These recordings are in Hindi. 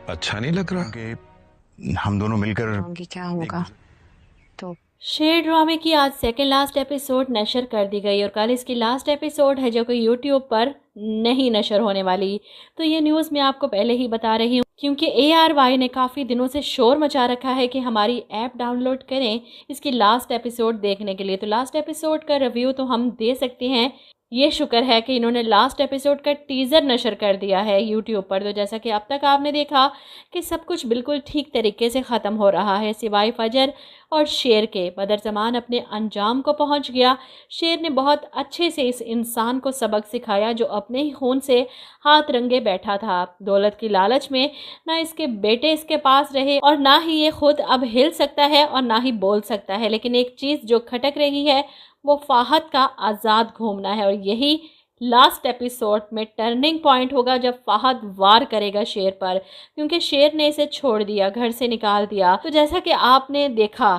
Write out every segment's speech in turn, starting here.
अच्छा नहीं लग रहा कि हम दोनों मिलकर होंगी क्या होगा। तो शेर ड्रामे की आज सेकंड लास्ट एपिसोड नशर कर दी गई और कल इसकी लास्ट एपिसोड है जो कि यूट्यूब पर नहीं नशर होने वाली। तो ये न्यूज़ मैं आपको पहले ही बता रही हूँ क्योंकि ARY ने काफ़ी दिनों से शोर मचा रखा है कि हमारी ऐप डाउनलोड करें इसकी लास्ट एपिसोड देखने के लिए। तो लास्ट एपिसोड का रिव्यू तो हम दे सकते हैं। ये शुक्र है कि इन्होंने लास्ट एपिसोड का टीज़र नशर कर दिया है यूट्यूब पर। तो जैसा कि अब तक आपने देखा कि सब कुछ बिल्कुल ठीक तरीके से ख़त्म हो रहा है सिवाय फजर और शेर के। बदरज़मान अपने अंजाम को पहुंच गया। शेर ने बहुत अच्छे से इस इंसान को सबक सिखाया जो अपने ही खून से हाथ रंगे बैठा था। दौलत की लालच में ना इसके बेटे इसके पास रहे और ना ही ये खुद अब हिल सकता है और ना ही बोल सकता है। लेकिन एक चीज़ जो खटक रही है वो फाहद का आज़ाद घूमना है और यही लास्ट एपिसोड में टर्निंग पॉइंट होगा जब फाहद वार करेगा शेर पर, क्योंकि शेर ने इसे छोड़ दिया, घर से निकाल दिया। तो जैसा कि आपने देखा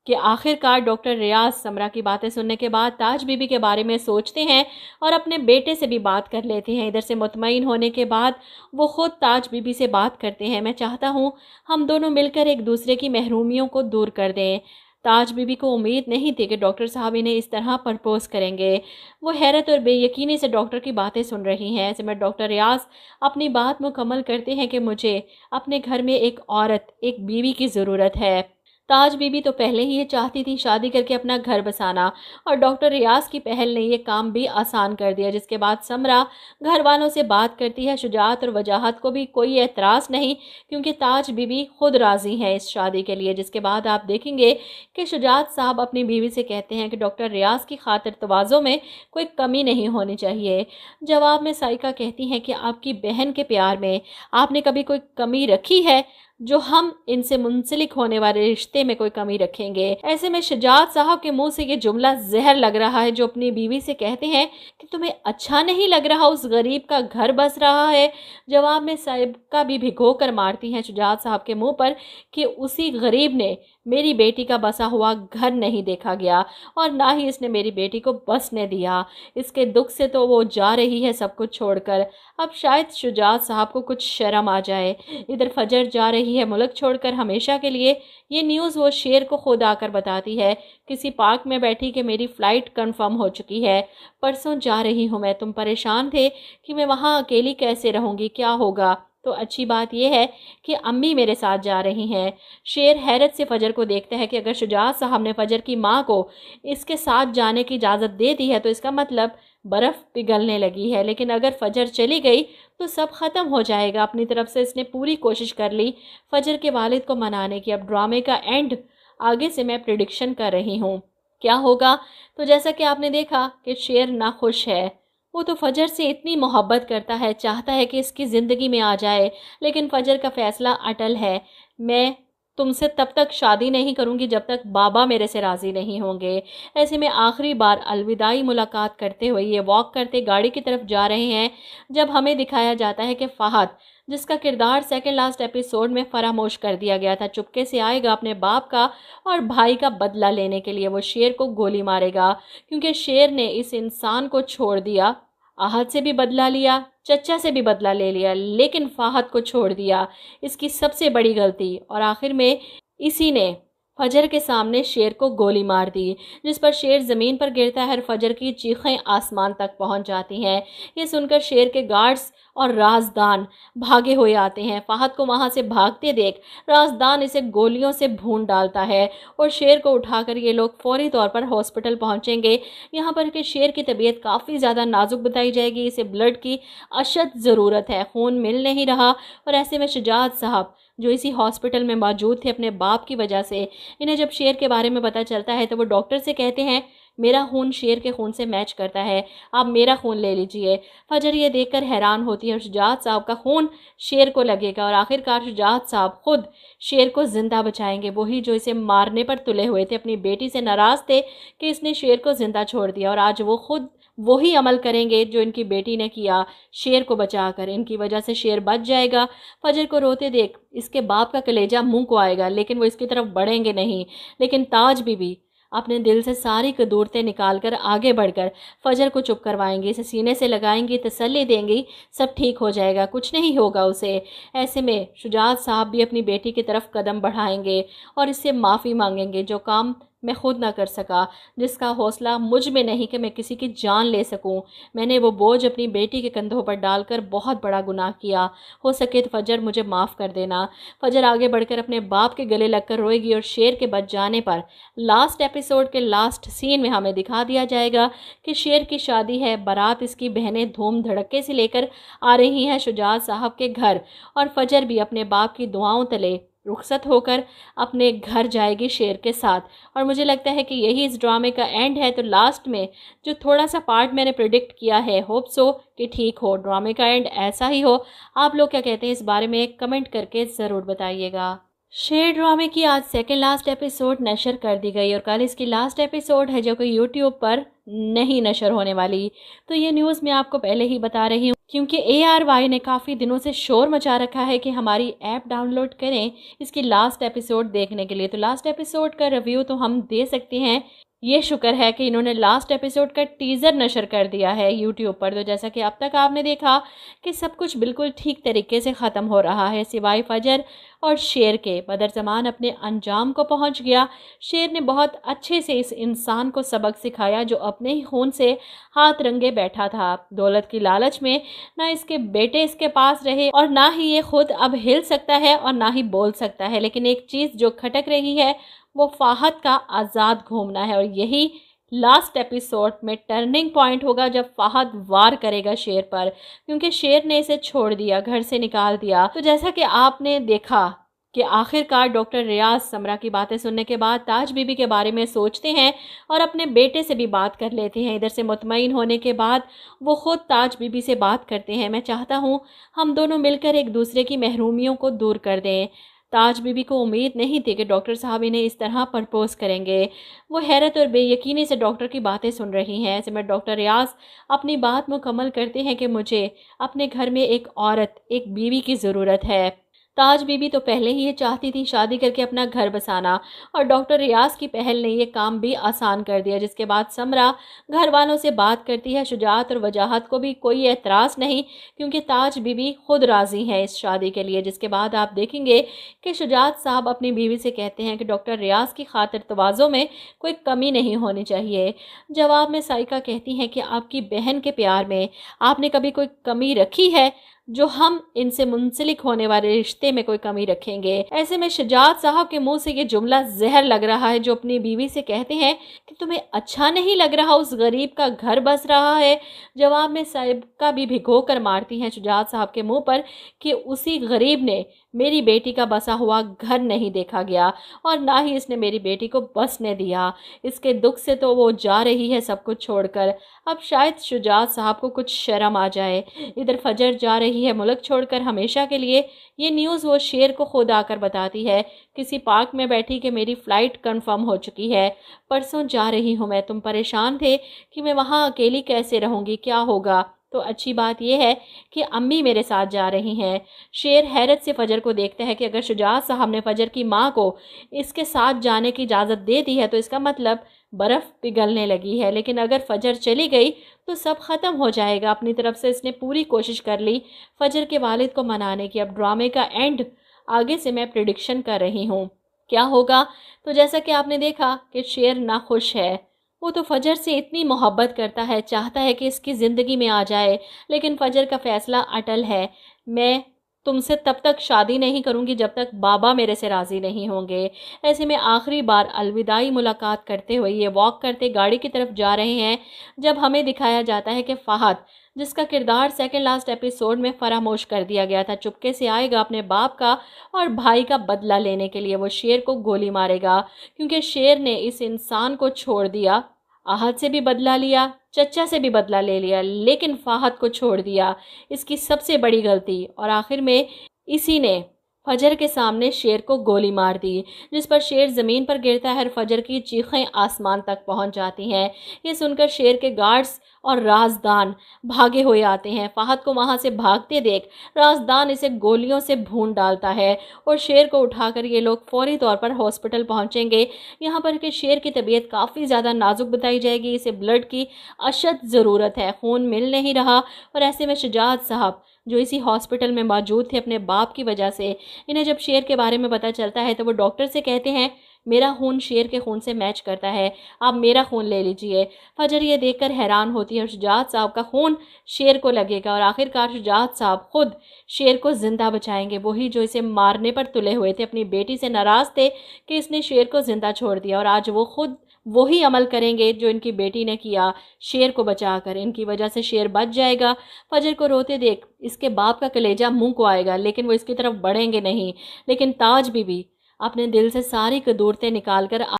कि आखिरकार डॉक्टर रियाज समरा की बातें सुनने के बाद ताज बीबी के बारे में सोचते हैं और अपने बेटे से भी बात कर लेते हैं। इधर से मुतमईन होने के बाद वो खुद ताज बीबी से बात करते हैं। मैं चाहता हूँ हम दोनों मिलकर एक दूसरे की महरूमियों को दूर कर दें। ताज बीबी को उम्मीद नहीं थी कि डॉक्टर साहब इन्हें इस तरह प्रपोज करेंगे। वो हैरत और बेयकीनी से डॉक्टर की बातें सुन रही हैं। ऐसे में डॉक्टर रियाज अपनी बात मुकम्मल करते हैं कि मुझे अपने घर में एक औरत, एक बीवी की ज़रूरत है। ताज बीबी तो पहले ही ये चाहती थी शादी करके अपना घर बसाना और डॉक्टर रियाज की पहल ने ये काम भी आसान कर दिया। जिसके बाद समरा घर वालों से बात करती है। शुजात और वजाहत को भी कोई एतराज़ नहीं क्योंकि ताज बीबी खुद राज़ी है इस शादी के लिए। जिसके बाद आप देखेंगे कि शुजात साहब अपनी बीवी से कहते हैं कि डॉक्टर रियाज की खातिर तवाज़ो में कोई कमी नहीं होनी चाहिए। जवाब में साइका कहती हैं कि आपकी बहन के प्यार में आपने कभी कोई कमी रखी है जो हम इनसे मुंसलिक होने वाले रिश्ते में कोई कमी रखेंगे। ऐसे में शुजात साहब के मुंह से ये जुमला जहर लग रहा है जो अपनी बीवी से कहते हैं कि तुम्हें अच्छा नहीं लग रहा उस गरीब का घर बस रहा है। जवाब में साहिबा भी भिगो कर मारती हैं शुजात साहब के मुंह पर कि उसी गरीब ने मेरी बेटी का बसा हुआ घर नहीं देखा गया और ना ही इसने मेरी बेटी को बसने दिया। इसके दुख से तो वो जा रही है सब कुछ छोड़कर। अब शायद शुजात साहब को कुछ शर्म आ जाए। इधर फजर जा रही है मुल्क छोड़कर हमेशा के लिए। ये न्यूज़ वो शेर को खुद आकर बताती है किसी पार्क में बैठी कि मेरी फ़्लाइट कंफर्म हो चुकी है, परसों जा रही हूँ मैं। तुम परेशान थे कि मैं वहाँ अकेली कैसे रहूँगी, क्या होगा। तो अच्छी बात यह है कि अम्मी मेरे साथ जा रही हैं। शेर हैरत से फजर को देखता है कि अगर शुजात साहब ने फजर की माँ को इसके साथ जाने की इजाज़त दे दी है तो इसका मतलब बर्फ़ पिघलने लगी है। लेकिन अगर फजर चली गई तो सब ख़त्म हो जाएगा। अपनी तरफ से इसने पूरी कोशिश कर ली फजर के वालिद को मनाने की। अब ड्रामे का एंड आगे से मैं प्रिडिक्शन कर रही हूँ क्या होगा। तो जैसा कि आपने देखा कि शेर नाखुश है। वो तो फजर से इतनी मोहब्बत करता है, चाहता है कि इसकी ज़िंदगी में आ जाए, लेकिन फजर का फ़ैसला अटल है। मैं तुमसे तब तक शादी नहीं करूंगी जब तक बाबा मेरे से राज़ी नहीं होंगे। ऐसे में आखिरी बार अलविदाई मुलाकात करते हुए ये वॉक करते गाड़ी की तरफ जा रहे हैं जब हमें दिखाया जाता है कि फ़हद, जिसका किरदार सेकंड लास्ट एपिसोड में फरामोश कर दिया गया था, चुपके से आएगा अपने बाप का और भाई का बदला लेने के लिए। वो शेर को गोली मारेगा क्योंकि शेर ने इस इंसान को छोड़ दिया। आहत से भी बदला लिया, चचा से भी बदला ले लिया, लेकिन फाहद को छोड़ दिया। इसकी सबसे बड़ी गलती। और आखिर में इसी ने फजर के सामने शेर को गोली मार दी जिस पर शेर ज़मीन पर गिरता है और फजर की चीखें आसमान तक पहुंच जाती हैं। ये सुनकर शेर के गार्ड्स और राजदान भागे हुए आते हैं। फाहद को वहां से भागते देख राजदान इसे गोलियों से भून डालता है और शेर को उठाकर ये लोग फौरी तौर पर हॉस्पिटल पहुंचेंगे। यहाँ पर के शेर की तबीयत काफ़ी ज़्यादा नाजुक बताई जाएगी। इसे ब्लड की अशद ज़रूरत है, खून मिल नहीं रहा। और ऐसे में शुजात साहब जो इसी हॉस्पिटल में मौजूद थे अपने बाप की वजह से, इन्हें जब शेर के बारे में पता चलता है तो वो डॉक्टर से कहते हैं मेरा खून शेर के खून से मैच करता है, आप मेरा खून ले लीजिए। फजर ये देखकर हैरान होती है और शुजात साहब का खून शेर को लगेगा और आखिरकार शुजात साहब खुद शेर को ज़िंदा बचाएंगे। वही जो इसे मारने पर तुले हुए थे, अपनी बेटी से नाराज़ थे कि इसने शेर को ज़िंदा छोड़ दिया, और आज वो खुद वही अमल करेंगे जो इनकी बेटी ने किया, शेर को बचाकर। इनकी वजह से शेर बच जाएगा। फजर को रोते देख इसके बाप का कलेजा मुंह को आएगा, लेकिन वो इसकी तरफ बढ़ेंगे नहीं। लेकिन ताज बीबी अपने दिल से सारी कदूरतें निकाल कर आगे बढ़कर फजर को चुप करवाएंगी, इसे सीने से लगाएंगी, तसल्ली देंगी, सब ठीक हो जाएगा, कुछ नहीं होगा उसे। ऐसे में शुजात साहब भी अपनी बेटी की तरफ कदम बढ़ाएंगे और इससे माफ़ी मांगेंगे, जो काम मैं खुद ना कर सका, जिसका हौसला मुझ में नहीं कि मैं किसी की जान ले सकूं। मैंने वो बोझ अपनी बेटी के कंधों पर डालकर बहुत बड़ा गुनाह किया। हो सके तो फजर मुझे माफ़ कर देना। फजर आगे बढ़कर अपने बाप के गले लगकर रोएगी और शेर के बच जाने पर लास्ट एपिसोड के लास्ट सीन में हमें दिखा दिया जाएगा कि शेर की शादी है, बारात इसकी बहनें धूम धड़क्के से लेकर आ रही हैं शुजात साहब के घर, और फजर भी अपने बाप की दुआओं तले रुखसत होकर अपने घर जाएगी शेर के साथ। और मुझे लगता है कि यही इस ड्रामे का एंड है। तो लास्ट में जो थोड़ा सा पार्ट मैंने प्रिडिक्ट किया है, होप सो कि ठीक हो, ड्रामे का एंड ऐसा ही हो। आप लोग क्या कहते हैं इस बारे में कमेंट करके ज़रूर बताइएगा। शेर ड्रामे की आज सेकेंड लास्ट एपिसोड नशर कर दी गई और कल इसकी लास्ट एपिसोड है जो कि यूट्यूब पर नहीं नशर होने वाली। तो ये न्यूज़ मैं आपको पहले ही बता रही हूँ क्योंकि ARY ने काफ़ी दिनों से शोर मचा रखा है कि हमारी ऐप डाउनलोड करें इसकी लास्ट एपिसोड देखने के लिए। तो लास्ट एपिसोड का रिव्यू तो हम दे सकते हैं। ये शुक्र है कि इन्होंने लास्ट एपिसोड का टीज़र नशर कर दिया है यूट्यूब पर। तो जैसा कि अब तक आपने देखा कि सब कुछ बिल्कुल ठीक तरीके से ख़त्म हो रहा है, सिवाय फजर और शेर के। बदरज़मान अपने अंजाम को पहुंच गया। शेर ने बहुत अच्छे से इस इंसान को सबक सिखाया जो अपने ही खून से हाथ रंगे बैठा था। दौलत की लालच में ना इसके बेटे इसके पास रहे और ना ही ये खुद अब हिल सकता है और ना ही बोल सकता है। लेकिन एक चीज़ जो खटक रही है वो फाहद का आज़ाद घूमना है, और यही लास्ट एपिसोड में टर्निंग पॉइंट होगा जब फाहद वार करेगा शेर पर, क्योंकि शेर ने इसे छोड़ दिया, घर से निकाल दिया। तो जैसा कि आपने देखा कि आखिरकार डॉक्टर रियाज समरा की बातें सुनने के बाद ताज बीबी के बारे में सोचते हैं और अपने बेटे से भी बात कर लेते हैं। इधर से मुतमईन होने के बाद वो ख़ुद ताज बीबी से बात करते हैं। मैं चाहता हूँ हम दोनों मिलकर एक दूसरे की महरूमियों को दूर कर दें। ताज बीबी को उम्मीद नहीं थी कि डॉक्टर साहब इन्हें इस तरह प्रपोज करेंगे। वो हैरत और बेयकीनी से डॉक्टर की बातें सुन रही हैं। ऐसे में डॉक्टर रियाज अपनी बात मुकम्मल करते हैं कि मुझे अपने घर में एक औरत, एक बीवी की ज़रूरत है। ताज बीबी तो पहले ही ये चाहती थी शादी करके अपना घर बसाना, और डॉक्टर रियाज की पहल ने ये काम भी आसान कर दिया। जिसके बाद समरा घर वालों से बात करती है। शुजात और वजाहत को भी कोई एतराज़ नहीं, क्योंकि ताज बीबी खुद राज़ी है इस शादी के लिए। जिसके बाद आप देखेंगे कि शुजात साहब अपनी बीवी से कहते हैं कि डॉक्टर रियाज की खातिर तवाज़ो में कोई कमी नहीं होनी चाहिए। जवाब में साइका कहती हैं कि आपकी बहन के प्यार में आपने कभी कोई कमी रखी है जो हम इनसे मुंसलिक होने वाले रिश्ते में कोई कमी रखेंगे। ऐसे में शुजात साहब के मुंह से ये जुमला जहर लग रहा है, जो अपनी बीवी से कहते हैं कि तुम्हें अच्छा नहीं लग रहा उस गरीब का घर बस रहा है। जवाब में साहिबा भी भिगो कर मारती हैं शुजात साहब के मुंह पर कि उसी गरीब ने मेरी बेटी का बसा हुआ घर नहीं देखा गया और ना ही इसने मेरी बेटी को बसने दिया। इसके दुख से तो वो जा रही है सब कुछ छोड़कर। अब शायद शुजात साहब को कुछ शर्म आ जाए। इधर फजर जा रही है मुल्क छोड़कर हमेशा के लिए। ये न्यूज़ वो शेर को खुद आकर बताती है किसी पार्क में बैठी कि मेरी फ़्लाइट कंफर्म हो चुकी है, परसों जा रही हूँ मैं। तुम परेशान थे कि मैं वहाँ अकेली कैसे रहूँगी, क्या होगा। तो अच्छी बात यह है कि अम्मी मेरे साथ जा रही हैं। शेर हैरत से फजर को देखता है कि अगर शुजात साहब ने फजर की माँ को इसके साथ जाने की इजाज़त दे दी है तो इसका मतलब बर्फ़ पिघलने लगी है। लेकिन अगर फजर चली गई तो सब ख़त्म हो जाएगा। अपनी तरफ से इसने पूरी कोशिश कर ली फजर के वालिद को मनाने की। अब ड्रामे का एंड आगे से मैं प्रिडिक्शन कर रही हूँ क्या होगा। तो जैसा कि आपने देखा कि शेर नाखुश है। वो तो फजर से इतनी मोहब्बत करता है, चाहता है कि इसकी ज़िंदगी में आ जाए, लेकिन फजर का फ़ैसला अटल है। मैं तुमसे तब तक शादी नहीं करूंगी जब तक बाबा मेरे से राज़ी नहीं होंगे। ऐसे में आखिरी बार अलविदाई मुलाकात करते हुए ये वॉक करते गाड़ी की तरफ जा रहे हैं, जब हमें दिखाया जाता है कि फ़हद, जिसका किरदार सेकंड लास्ट एपिसोड में फरामोश कर दिया गया था, चुपके से आएगा अपने बाप का और भाई का बदला लेने के लिए। वो शेर को गोली मारेगा क्योंकि शेर ने इस इंसान को छोड़ दिया। आहद से भी बदला लिया, चचा से भी बदला ले लिया, लेकिन फ़हद को छोड़ दिया। इसकी सबसे बड़ी गलती। और आखिर में इसी ने फजर के सामने शेर को गोली मार दी, जिस पर शेर ज़मीन पर गिरता है और फजर की चीखें आसमान तक पहुंच जाती हैं। ये सुनकर शेर के गार्ड्स और राजदान भागे हुए आते हैं। फहद को वहां से भागते देख राजदान इसे गोलियों से भून डालता है और शेर को उठाकर ये लोग फौरी तौर पर हॉस्पिटल पहुंचेंगे। यहाँ पर कि शेर की तबीयत काफ़ी ज़्यादा नाजुक बताई जाएगी, इसे ब्लड की अशद ज़रूरत है, खून मिल नहीं रहा। और ऐसे में शुजात साहब जो इसी हॉस्पिटल में मौजूद थे अपने बाप की वजह से, इन्हें जब शेर के बारे में पता चलता है तो वो डॉक्टर से कहते हैं मेरा खून शेर के खून से मैच करता है, आप मेरा खून ले लीजिए। फजर ये देखकर हैरान होती है और शुजात साहब का खून शेर को लगेगा और आखिरकार शुजात साहब खुद शेर को ज़िंदा बचाएंगे। वही जो इसे मारने पर तुले हुए थे, अपनी बेटी से नाराज़ थे कि इसने शेर को ज़िंदा छोड़ दिया, और आज वो खुद वही अमल करेंगे जो इनकी बेटी ने किया, शेर को बचाकर। इनकी वजह से शेर बच जाएगा। फजर को रोते देख इसके बाप का कलेजा मुंह को आएगा, लेकिन वो इसकी तरफ बढ़ेंगे नहीं। लेकिन ताज बीबी अपने दिल से सारी कदूरतें निकाल कर